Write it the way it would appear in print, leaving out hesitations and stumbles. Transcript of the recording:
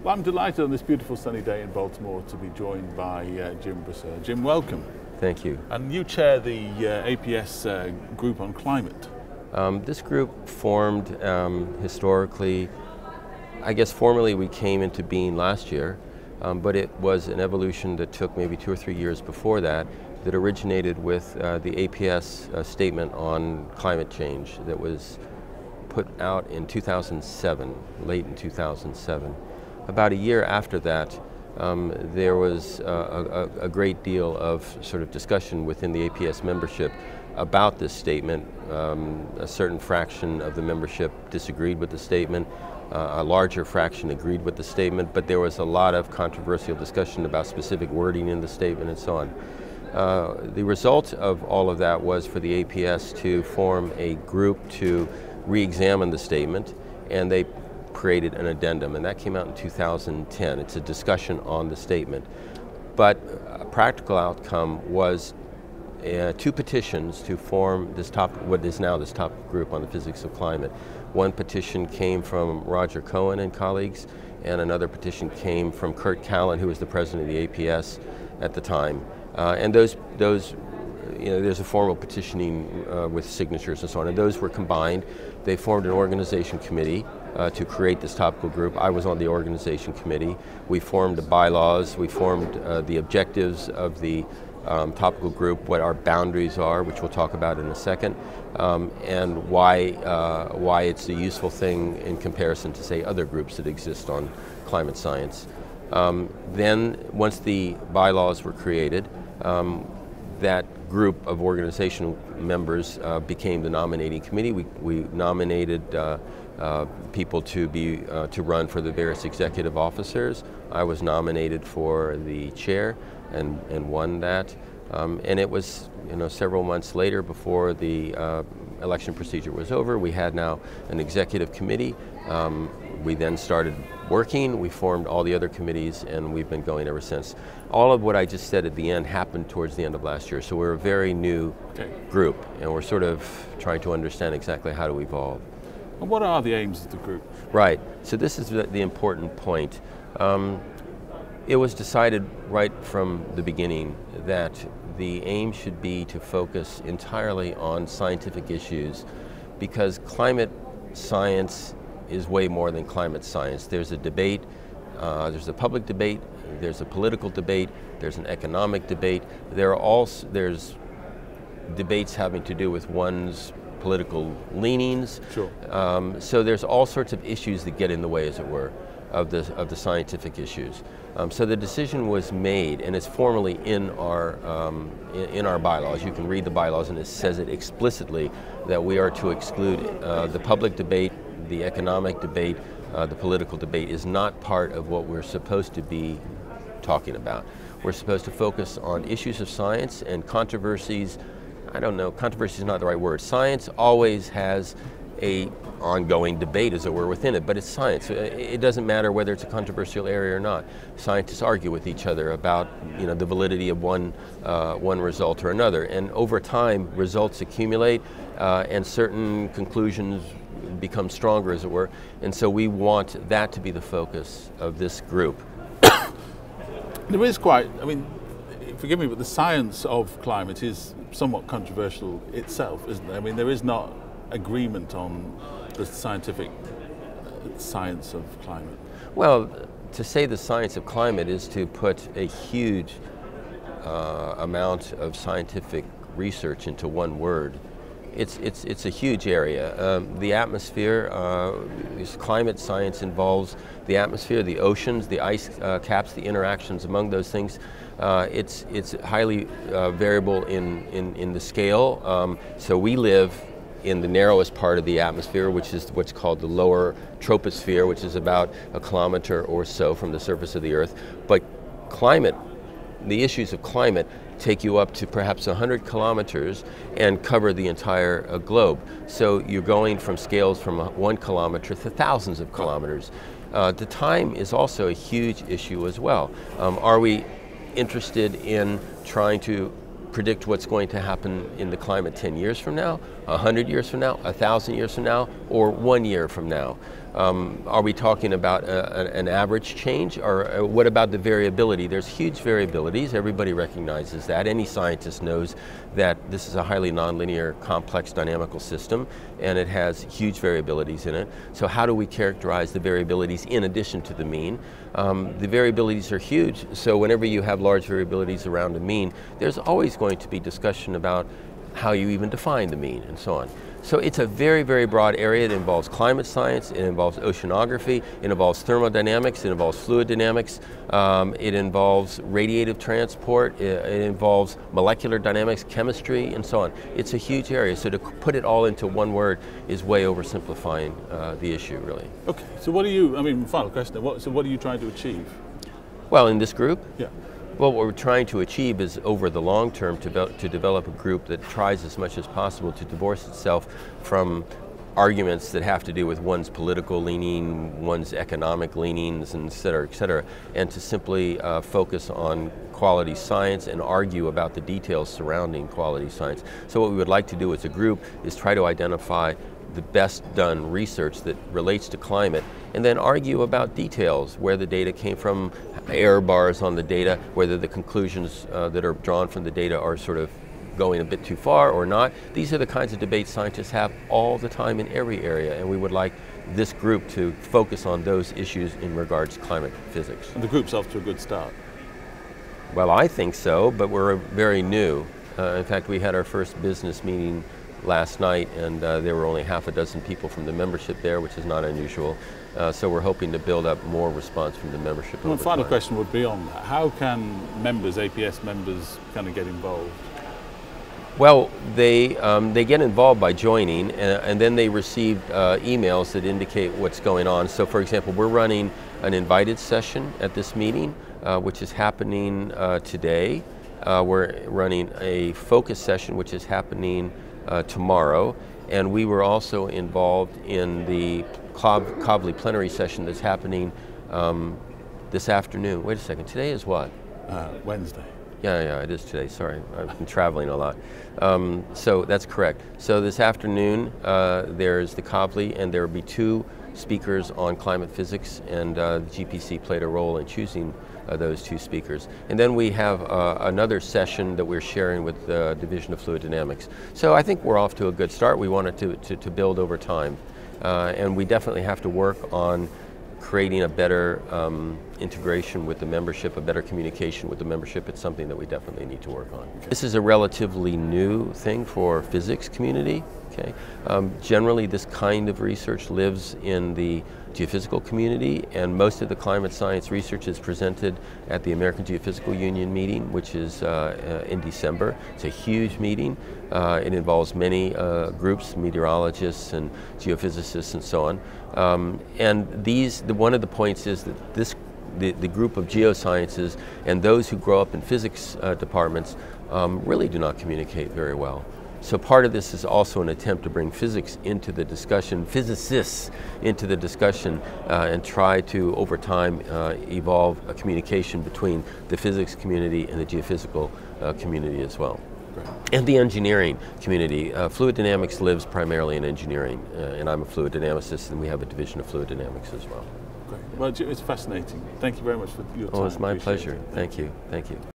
Well, I'm delighted on this beautiful sunny day in Baltimore to be joined by Jim Brasseur. Jim, welcome. Thank you. And you chair the APS Group on Climate. This group formed historically, I guess formally we came into being last year, but it was an evolution that took maybe 2 or 3 years before that originated with the APS statement on climate change that was put out in 2007, late in 2007. About a year after that, there was a great deal of sort of discussion within the APS membership about this statement. A certain fraction of the membership disagreed with the statement. A larger fraction agreed with the statement, but there was a lot of controversial discussion about specific wording in the statement and so on. The result of all of that was for the APS to form a group to re-examine the statement, and they created an addendum, and that came out in 2010. It's a discussion on the statement. But a practical outcome was 2 petitions to form this what is now this topical group on the physics of climate. One petition came from Roger Cohen and colleagues, and another petition came from Kurt Callan, who was the president of the APS at the time. And those you know, there's a formal petitioning with signatures and so on, and those were combined. They formed an organization committee to create this topical group. I was on the organization committee. We formed the bylaws, we formed the objectives of the topical group, what our boundaries are, which we'll talk about in a second, and why it's a useful thing in comparison to, say, other groups that exist on climate science. Then, once the bylaws were created, that group of organizational members became the nominating committee. We nominated people to run for the various executive officers. I was nominated for the chair and won that. And it was, you know, several months later, before the election procedure was over, we had now an executive committee. We then started working, we formed all the other committees, and we've been going ever since. All of what I just said at the end happened towards the end of last year, so we're a very new group, and we're sort of trying to understand exactly how to evolve. And what are the aims of the group? Right, so this is the important point. It was decided right from the beginning that the aim should be to focus entirely on scientific issues, because climate science is way more than climate science. There's a debate, there's a public debate, there's a political debate, there's an economic debate. There's debates having to do with one's political leanings. Sure. So there's all sorts of issues that get in the way, as it were, of the scientific issues. So the decision was made, and it's formally in our bylaws. You can read the bylaws, and it says it explicitly that we are to exclude the public debate, the economic debate, the political debate is not part of what we're supposed to be talking about. We're supposed to focus on issues of science and controversies. I don't know, controversy is not the right word. Science always has a ongoing debate, as it were, within it, but it's science. It doesn't matter whether it's a controversial area or not. Scientists argue with each other about, you know, the validity of one result or another, and over time results accumulate and certain conclusions become stronger, as it were, and so we want that to be the focus of this group. There is quite, I mean, forgive me, but the science of climate is somewhat controversial itself, isn't there? I mean, there is not agreement on the scientific science of climate. Well, to say the science of climate is to put a huge amount of scientific research into one word. It's a huge area. The atmosphere, climate science involves the atmosphere, the oceans, the ice caps, the interactions among those things. It's highly variable in the scale. So we live in the narrowest part of the atmosphere, which is what's called the lower troposphere, which is about 1 kilometer or so from the surface of the Earth. But climate, the issues of climate, take you up to perhaps 100 kilometers and cover the entire globe. So you're going from scales from 1 kilometer to thousands of kilometers. The time is also a huge issue as well. Are we interested in trying to predict what's going to happen in the climate 10 years from now, 100 years from now, 1,000 years from now, or 1 year from now? Are we talking about an average change, or what about the variability? There's huge variabilities. Everybody recognizes that. Any scientist knows that this is a highly nonlinear, complex dynamical system, and it has huge variabilities in it. So how do we characterize the variabilities in addition to the mean? The variabilities are huge, so whenever you have large variabilities around a mean, there's always going to be discussion about how you even define the mean and so on. So it's a very, very broad area. It involves climate science, it involves oceanography, it involves thermodynamics, it involves fluid dynamics, it involves radiative transport, it involves molecular dynamics, chemistry, and so on. It's a huge area, so to put it all into one word is way oversimplifying the issue, really. Okay, so final question, so what are you trying to achieve? Well, in this group? Yeah. Well, what we're trying to achieve is, over the long term, to develop a group that tries as much as possible to divorce itself from arguments that have to do with one's political leaning, one's economic leanings, and et cetera, and to simply focus on quality science and argue about the details surrounding quality science. So what we would like to do as a group is try to identify the best done research that relates to climate, and then argue about details, where the data came from, error bars on the data, whether the conclusions that are drawn from the data are sort of going a bit too far or not. These are the kinds of debates scientists have all the time in every area, and we would like this group to focus on those issues in regards to climate physics. And the group's off to a good start. Well, I think so, but we're very new. In fact, we had our first business meeting last night, and there were only half a dozen people from the membership there, which is not unusual. So we're hoping to build up more response from the membership. One final question would be on that. How can members, APS members, kind of get involved? Well, they get involved by joining, and then they receive emails that indicate what's going on. So, for example, we're running an invited session at this meeting, which is happening today. We're running a focus session, which is happening tomorrow, and we were also involved in the Cobley plenary session that's happening this afternoon. Wait a second, today is what? Wednesday. Yeah, it is today, sorry. I've been traveling a lot. So that's correct. So this afternoon there's the Cobley, and there will be 2 speakers on climate physics, and the GPC played a role in choosing those 2 speakers. And then we have another session that we're sharing with the Division of Fluid Dynamics. So I think we're off to a good start. We want it to build over time. And we definitely have to work on creating a better integration with the membership, a better communication with the membership. It's something that we definitely need to work on. Okay. This is a relatively new thing for physics community. Okay. Generally, this kind of research lives in the geophysical community, and most of the climate science research is presented at the American Geophysical Union meeting, which is in December. It's a huge meeting. It involves many groups, meteorologists and geophysicists and so on. And one of the points is that the group of geosciences and those who grow up in physics departments really do not communicate very well. So part of this is also an attempt to bring physics into the discussion, physicists into the discussion, and try to, over time, evolve a communication between the physics community and the geophysical community as well. Great. And the engineering community. Fluid dynamics lives primarily in engineering, and I'm a fluid dynamicist, and we have a division of fluid dynamics as well. Great. Well, it's fascinating. Thank you very much for your time. Oh, it's my pleasure. Thank you. Thank you.